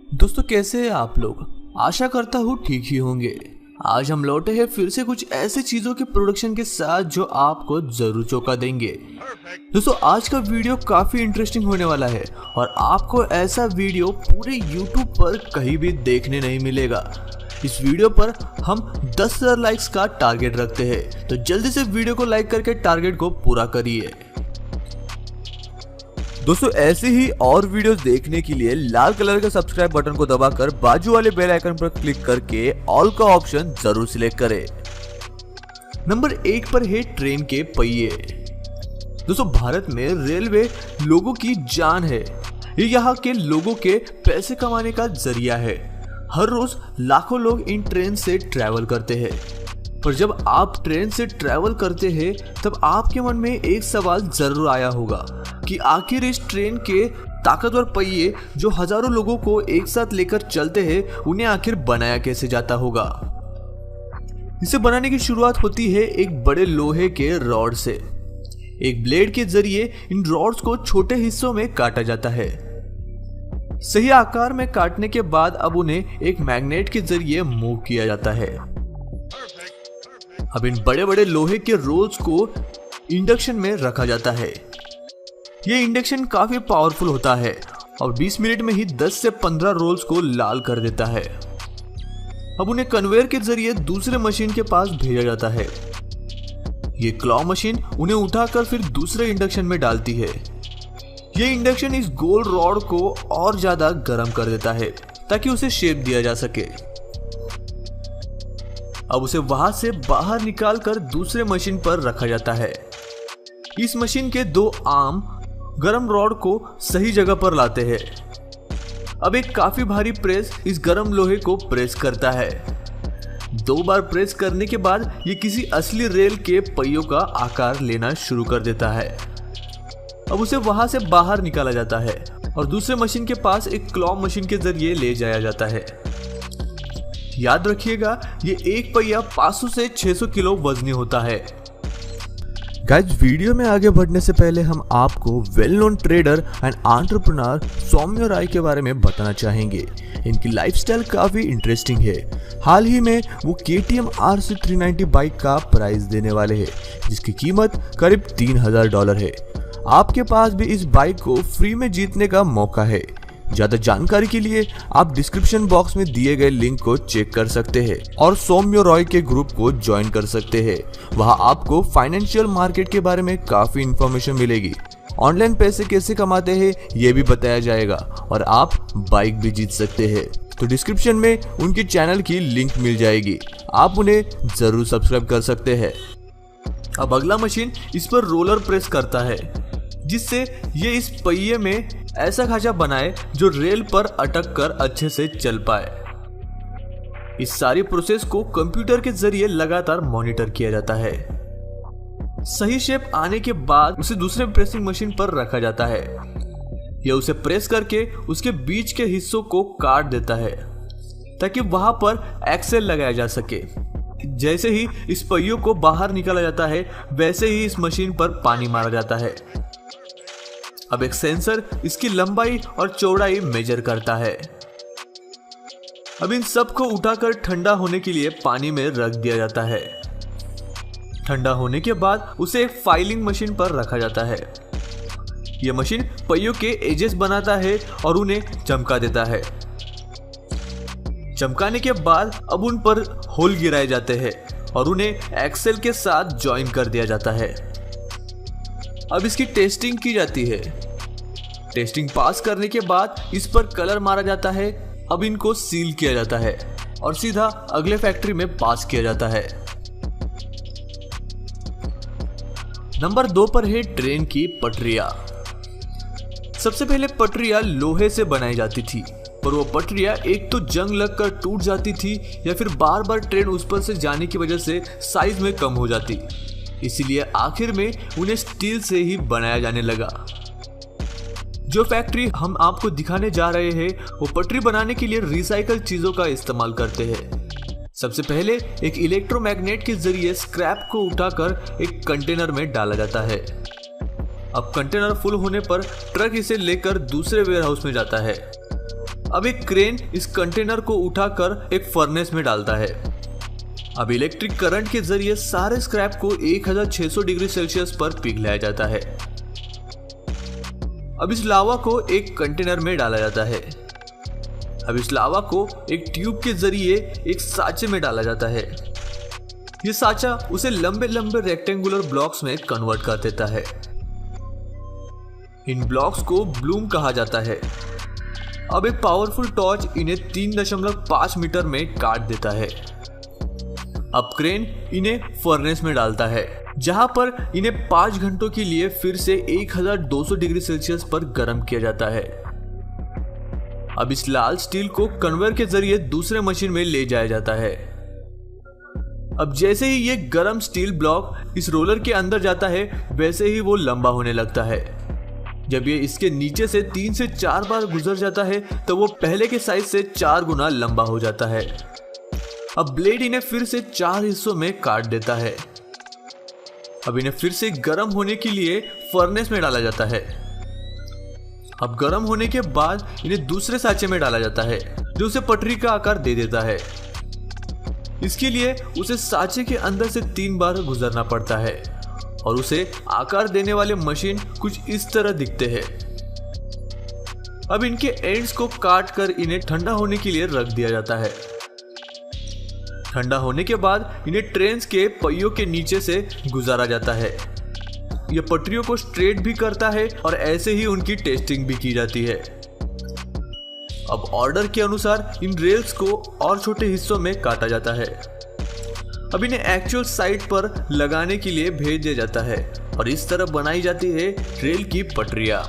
दोस्तों कैसे हैं आप लोग। आशा करता हूँ ठीक ही होंगे। आज हम लौटे हैं फिर से कुछ ऐसे चीजों के प्रोडक्शन के साथ जो आपको जरूर चौंका देंगे। दोस्तों आज का वीडियो काफी इंटरेस्टिंग होने वाला है और आपको ऐसा वीडियो पूरे YouTube पर कहीं भी देखने नहीं मिलेगा। इस वीडियो पर हम 10,000 लाइक्स का टारगेट रखते हैं, तो जल्दी से वीडियो को लाइक करके टारगेट को पूरा करिए। दोस्तों ऐसे ही और वीडियोस देखने के लिए लाल कलर के सब्सक्राइब बटन को दबाकर बाजू वाले बेल आइकन पर क्लिक करके ऑल का ऑप्शन जरूर सिलेक्ट करें। नंबर 1 पर है ट्रेन के पहिए। दोस्तों भारत में रेलवे लोगों की जान है। ये यहाँ के लोगों के पैसे कमाने का जरिया है। हर रोज लाखों लोग इन ट्रेन से ट्रैवल करते हैं। पर जब आप ट्रेन से ट्रैवल करते हैं तब आपके मन में एक सवाल जरूर आया होगा कि आखिर इस ट्रेन के ताकतवर पहिए जो हजारों लोगों को एक साथ लेकर चलते हैं, उन्हें आखिर बनाया कैसे जाता होगा। इसे बनाने की शुरुआत होती है एक बड़े लोहे के रॉड से। एक ब्लेड के जरिए इन रॉड्स को छोटे हिस्सों में काटा जाता है। सही आकार में काटने के बाद अब उन्हें एक मैग्नेट के जरिए मूव किया जाता है। अब इन बड़े बड़े लोहे के रोल्स को इंडक्शन में रखा जाता है। ये इंडक्शन काफी पावरफुल होता है और 20 मिनट में ही 10 से 15 रोल्स को लाल कर देता है। अब उन्हें कन्वेयर के जरिए दूसरे मशीन के पास भेजा जाता है। ये क्लॉ मशीन उन्हें उठाकर फिर दूसरे इंडक्शन में डालती है। ये इंडक्शन इस गोल रॉड को और ज्यादा गर्म कर देता है ताकि उसे शेप दिया जा सके। अब उसे वहां से बाहर निकालकर दूसरे मशीन पर रखा जाता है। इस मशीन के 2 आर्म गरम रॉड को सही जगह पर लाते हैं। अब एक काफी भारी प्रेस इस गरम लोहे को प्रेस करता है। 2 बार प्रेस करने के बाद ये किसी असली रेल के पहियों का आकार लेना शुरू कर देता है। अब उसे वहां से बाहर निकाला जाता है और दूसरे मशीन के पास एक क्लॉ मशीन के जरिए ले जाया जाता है। याद रखिएगा ये एक पहिया 500 से 600 किलो वजनी होता है। गाइस वीडियो में आगे बढ़ने से पहले हम आपको well known trader and entrepreneur Saumya Rai के बारे में बताना चाहेंगे। इनकी लाइफस्टाइल काफी इंटरेस्टिंग है। हाल ही में वो KTM RC 390 बाइक का प्राइस देने वाले हैं, जिसकी कीमत करीब $3,000 है। आपके पास भी इस बाइक को फ्री में जीतने का मौका है। ज्यादा जानकारी के लिए आप डिस्क्रिप्शन बॉक्स में दिए गए लिंक को चेक कर सकते हैं और सौम्य रॉय के ग्रुप को ज्वाइन कर सकते हैं। वहां आपको फाइनेंशियल मार्केट के बारे में काफी इंफॉर्मेशन मिलेगी। ऑनलाइन पैसे कैसे कमाते हैं ये भी बताया जाएगा और आप बाइक भी जीत सकते हैं। तो डिस्क्रिप्शन में उनके चैनल की लिंक मिल जाएगी, आप उन्हें जरूर सब्सक्राइब कर सकते हैं। अब अगला मशीन इस पर रोलर प्रेस करता है, जिससे ये इस पहिए में ऐसा खांचा बनाए जो रेल पर अटक कर अच्छे से चल पाए। इस सारी प्रोसेस को कंप्यूटर के जरिए लगातार मॉनिटर किया जाता है। सही शेप आने के बाद उसे दूसरे प्रेसिंग मशीन पर रखा जाता है। यह उसे प्रेस करके उसके बीच के हिस्सों को काट देता है ताकि वहां पर एक्सेल लगाया जा सके। जैसे ही इस पहियों को बाहर निकाला जाता है वैसे ही इस मशीन पर पानी मारा जाता है। अब एक सेंसर इसकी लंबाई और चौड़ाई मेजर करता है। अब इन सब को उठाकर ठंडा होने के लिए पानी में रख दिया जाता है। ठंडा होने के बाद उसे एक फाइलिंग मशीन पर रखा जाता है। यह मशीन पहियों के एजेस बनाता है और उन्हें चमका देता है। चमकाने के बाद अब उन पर होल गिराए जाते हैं और उन्हें एक्सेल के साथ ज्वाइन कर दिया जाता है। अब इसकी टेस्टिंग की जाती है। टेस्टिंग पास करने के बाद इस पर कलर मारा जाता है। अब इनको सील किया जाता है और सीधा अगले फैक्ट्री में पास किया जाता है। नंबर 2 पर है ट्रेन की पटरियां। सबसे पहले पटरियां लोहे से बनाई जाती थी, पर वो पटरियां एक तो जंग लगकर टूट जाती थी या फिर बार बार ट्रेन उस पर से जाने की वजह से साइज में कम हो जाती। इसीलिए आखिर में उन्हें स्टील से ही बनाया जाने लगा। जो फैक्ट्री हम आपको दिखाने जा रहे हैं वो पटरी बनाने के लिए रिसाइकल चीजों का इस्तेमाल करते हैं। सबसे पहले एक इलेक्ट्रोमैग्नेट के जरिए स्क्रैप को उठाकर एक कंटेनर में डाला जाता है। अब कंटेनर फुल होने पर ट्रक इसे लेकर दूसरे वेयरहाउस में जाता है। अब एक क्रेन इस कंटेनर को उठाकर एक फर्नेस में डालता है। अब इलेक्ट्रिक करंट के जरिए सारे स्क्रैप को 1600 डिग्री सेल्सियस पर पिघलाया जाता है। अब इस लावा को एक कंटेनर में डाला जाता है। अब इस लावा को एक ट्यूब के जरिए एक साँचे में डाला जाता है। ये साँचा उसे लंबे लंबे रेक्टेंगुलर ब्लॉक्स में कन्वर्ट कर देता है। इन ब्लॉक्स को ब्लूम कहा जाता है। अब एक पावरफुल टॉर्च इन्हें 3.5 मीटर में काट देता है। अब क्रेन इन्हें फर्नेस में डालता है, जहां पर इन्हें 5 घंटों के लिए फिर से 1200 डिग्री सेल्सियस पर गर्म किया जाता है। अब इस लाल स्टील को कन्वेयर के जरिए दूसरे मशीन में ले जाया जाता है। अब जैसे ही ये गर्म स्टील ब्लॉक इस रोलर के अंदर जाता है, वैसे ही वो लंबा होने लगता है। जब ये इसके नीचे से 3 से 4 बार गुजर जाता है, तो वो पहले के साइज से 4 गुना लंबा हो जाता है। अब ब्लेड इन्हें फिर से 4 हिस्सों में काट देता है। अब इन्हें फिर से गर्म होने के लिए फर्नेस में डाला जाता है। अब गर्म होने के बाद इन्हें दूसरे साँचे में डाला जाता है, जो उसे पटरी का आकार दे देता है। इसके लिए उसे साँचे के अंदर से 3 बार गुजरना पड़ता है और उसे आकार देने वाले मशीन कुछ इस तरह दिखते हैं। अब इनके एंड्स को काट कर इन्हें ठंडा होने के लिए रख दिया जाता है। ठंडा होने के बाद इन्हें ट्रेन के पहियों के नीचे से गुजारा जाता है। यह पटरियों को स्ट्रेट भी करता है और ऐसे ही उनकी टेस्टिंग भी की जाती है। अब ऑर्डर के अनुसार इन रेल्स को और छोटे हिस्सों में काटा जाता है। अब इन्हें एक्चुअल साइट पर लगाने के लिए भेज दिया जाता है और इस तरह बनाई जाती है रेल की पटरियां।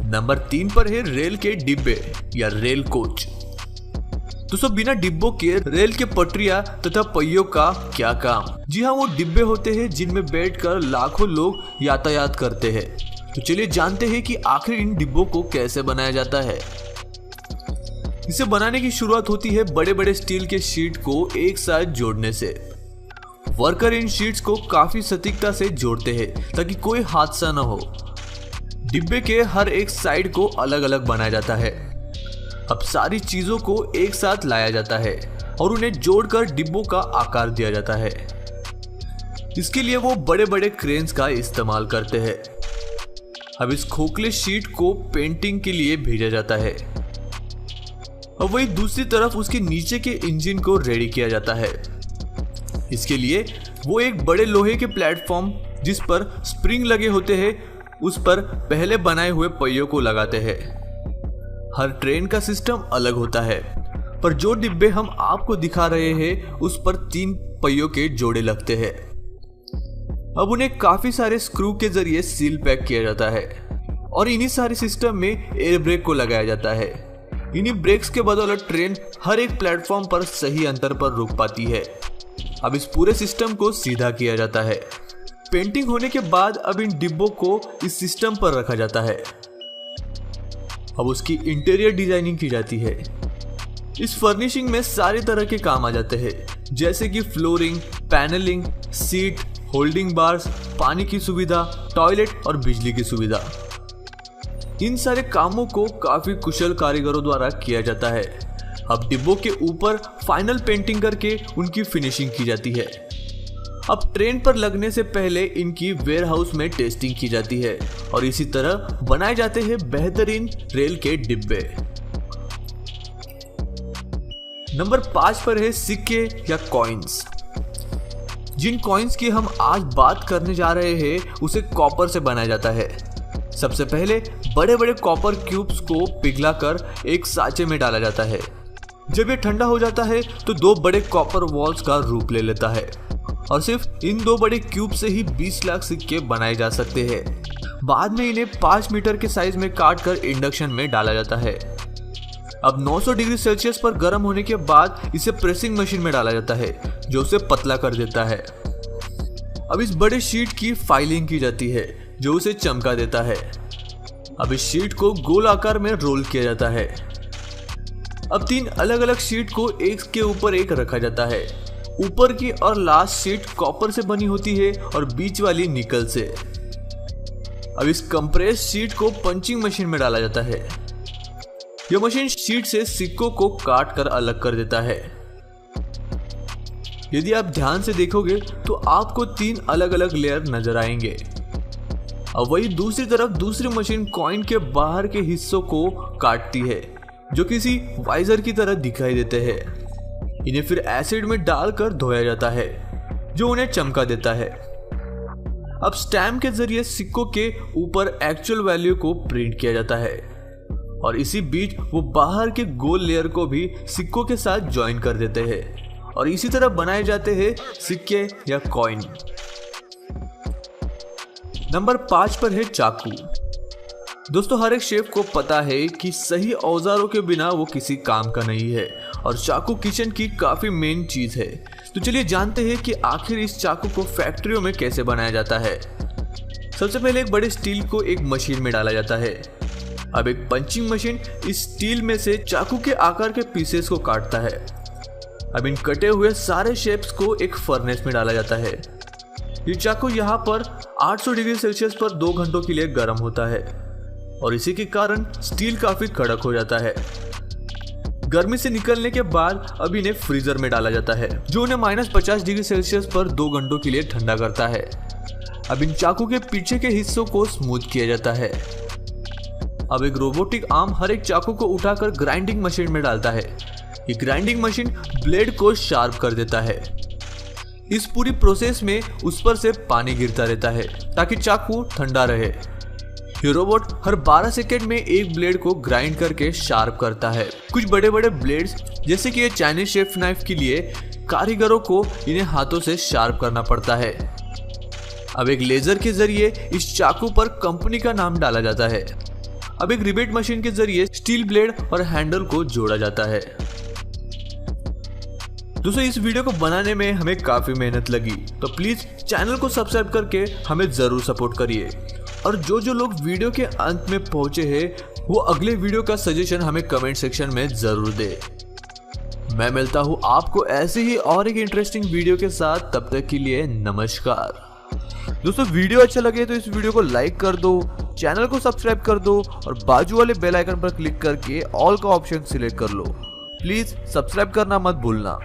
नंबर 3 पर है रेल के डिब्बे या रेल कोच। दोस्तों, बिना डिब्बों के रेल के पटरियां तथा पहियों का क्या काम। जी हाँ, वो डिब्बे होते हैं जिनमें बैठकर लाखों लोग यातायात करते हैं। तो चलिए जानते हैं कि आखिर इन डिब्बों को कैसे बनाया जाता है। इसे बनाने की शुरुआत होती है बड़े बड़े स्टील के शीट को एक साथ जोड़ने से। वर्कर इन शीट्स को काफी सटीकता से जोड़ते हैं ताकि कोई हादसा न हो। डिब्बे के हर एक साइड को अलग अलग बनाया जाता है। अब सारी चीजों को एक साथ लाया जाता है और उन्हें जोड़कर डिब्बों का आकार दिया जाता है। इसके लिए वो बड़े बड़े क्रेन्स का इस्तेमाल करते हैं। अब इस खोखले शीट को पेंटिंग के लिए भेजा जाता है। अब वही दूसरी तरफ उसके नीचे के इंजन को रेडी किया जाता है। इसके लिए वो एक बड़े लोहे के प्लेटफॉर्म जिस पर स्प्रिंग लगे होते हैं, उस पर पहले बनाए हुए पहियों को लगाते हैं। हर ट्रेन का सिस्टम अलग होता है, पर जो डिब्बे हम आपको दिखा रहे हैं उस पर 3 पहियों के जोड़े लगते हैं। अब उन्हें काफी सारे स्क्रू के जरिए सील पैक किया जाता है और इन्हीं सारे सिस्टम में एयर ब्रेक को लगाया जाता है। इन्हीं ब्रेक्स के बदौलत ट्रेन हर एक प्लेटफॉर्म पर सही अंतर पर रुक पाती है। अब इस पूरे सिस्टम को सीधा किया जाता है। पेंटिंग होने के बाद अब इन डिब्बों को इस सिस्टम पर रखा जाता है। अब उसकी इंटीरियर डिजाइनिंग की जाती है। इस फर्निशिंग में सारे तरह के काम आ जाते हैं, जैसे कि flooring, panelling, seat, holding bars, पानी की सुविधा, टॉयलेट और बिजली की सुविधा। इन सारे कामों को काफी कुशल कारीगरों द्वारा किया जाता है। अब डिब्बों के ऊपर फाइनल पेंटिंग करके उनकी फिनिशिंग की जाती है। अब ट्रेन पर लगने से पहले इनकी वेयरहाउस में टेस्टिंग की जाती है और इसी तरह बनाए जाते हैं बेहतरीन रेल के डिब्बे। नंबर 5 पर है सिक्के या कॉइन्स। जिन कॉइन्स की हम आज बात करने जा रहे हैं उसे कॉपर से बनाया जाता है। सबसे पहले बड़े बड़े कॉपर क्यूब्स को पिघलाकर एक साँचे में डाला जाता है। जब ये ठंडा हो जाता है तो 2 बड़े कॉपर वॉल्स का रूप ले लेता है और सिर्फ इन 2 बड़े क्यूब से ही 20 लाख सिक्के बनाए जा सकते हैं। बाद में इन्हें 5 मीटर के साइज में काट कर इंडक्शन में डाला जाता है। अब 900 डिग्री सेल्सियस पर गर्म होने के बाद इसे प्रेसिंग मशीन में डाला जाता है, जो उसे पतला कर देता है। अब इस बड़े शीट की फाइलिंग की जाती है, जो उसे चमका देता है। अब इस शीट को गोल आकार में रोल किया जाता है। अब 3 अलग अलग शीट को एक के ऊपर एक रखा जाता है। ऊपर की और लास्ट शीट कॉपर से बनी होती है और बीच वाली निकल से। अब इस कंप्रेस शीट को पंचिंग मशीन में डाला जाता है। यह मशीन शीट से सिक्कों को काट कर अलग कर देता है। यदि आप ध्यान से देखोगे तो आपको 3 अलग अलग लेयर नजर आएंगे। अब वही दूसरी तरफ दूसरी मशीन कॉइन के बाहर के हिस्सों को काटती है जो किसी वाइजर की तरह दिखाई देते हैं। इन्हें फिर एसिड में डालकर धोया जाता है जो उन्हें चमका देता है। अब स्टैम्प के जरिए सिक्कों के ऊपर एक्चुअल वैल्यू को प्रिंट किया जाता है और इसी बीच वो बाहर के गोल लेयर को भी सिक्कों के साथ ज्वाइन कर देते हैं और इसी तरह बनाए जाते हैं सिक्के या कॉइन। नंबर 5 पर है चाकू। दोस्तों, हर एक शेफ को पता है कि सही औजारों के बिना वो किसी काम का नहीं है और चाकू किचन की काफी मेन चीज है। तो चलिए जानते हैं कि आखिर इस चाकू को फैक्ट्रियों में कैसे बनाया जाता है। सबसे पहले एक बड़े स्टील को एक मशीन में डाला जाता है। अब एक पंचिंग मशीन इस स्टील में से चाकू के आकार के पीसेस को काटता है। अब इन कटे हुए सारे शेप्स को एक फर्नेस में डाला जाता है। ये चाकू यहाँ पर 800 डिग्री सेल्सियस पर 2 घंटों के लिए गर्म होता है और इसी के कारण स्टील काफी कड़क हो जाता है। गर्मी से निकलने के बाद अब इन्हें फ्रीजर में डाला जाता है जो उन्हें -50 डिग्री सेल्सियस पर 2 घंटों के लिए ठंडा करता है। अब इन चाकू के पीछे के हिस्सों को स्मूथ किया जाता है। अब एक रोबोटिक आर्म हर एक चाकू को उठाकर ग्राइंडिंग मशीन में डालता है। ये ग्राइंडिंग मशीन ब्लेड को शार्प कर देता है। इस पूरी प्रोसेस में उस पर से पानी गिरता रहता है ताकि चाकू ठंडा रहे। ये रोबोट हर 12 सेकंड में एक ब्लेड को ग्राइंड करके शार्प करता है। कुछ बड़े बड़े ब्लेड्स जैसे कि ये चाइनीज शेफ नाइफ के लिए कारीगरों को इन्हें हाथों से शार्प करना पड़ता है। अब एक लेजर के जरिए इस चाकू पर कंपनी का नाम डाला जाता है। अब एक रिवेट मशीन के जरिए स्टील ब्लेड और हैंडल को जोड़ा जाता है। दोस्तों, इस वीडियो को बनाने में हमें काफी मेहनत लगी, तो प्लीज चैनल को सब्सक्राइब करके हमें जरूर सपोर्ट करिए। और जो लोग वीडियो के अंत में पहुंचे हैं वो अगले वीडियो का सजेशन हमें कमेंट सेक्शन में जरूर दे। मैं मिलता हूं आपको ऐसे ही और एक इंटरेस्टिंग वीडियो के साथ। तब तक के लिए नमस्कार। दोस्तों, वीडियो अच्छा लगे तो इस वीडियो को लाइक कर दो, चैनल को सब्सक्राइब कर दो और बाजू वाले बेल आइकन पर क्लिक करके ऑल का ऑप्शन सिलेक्ट कर लो। प्लीज सब्सक्राइब करना मत भूलना।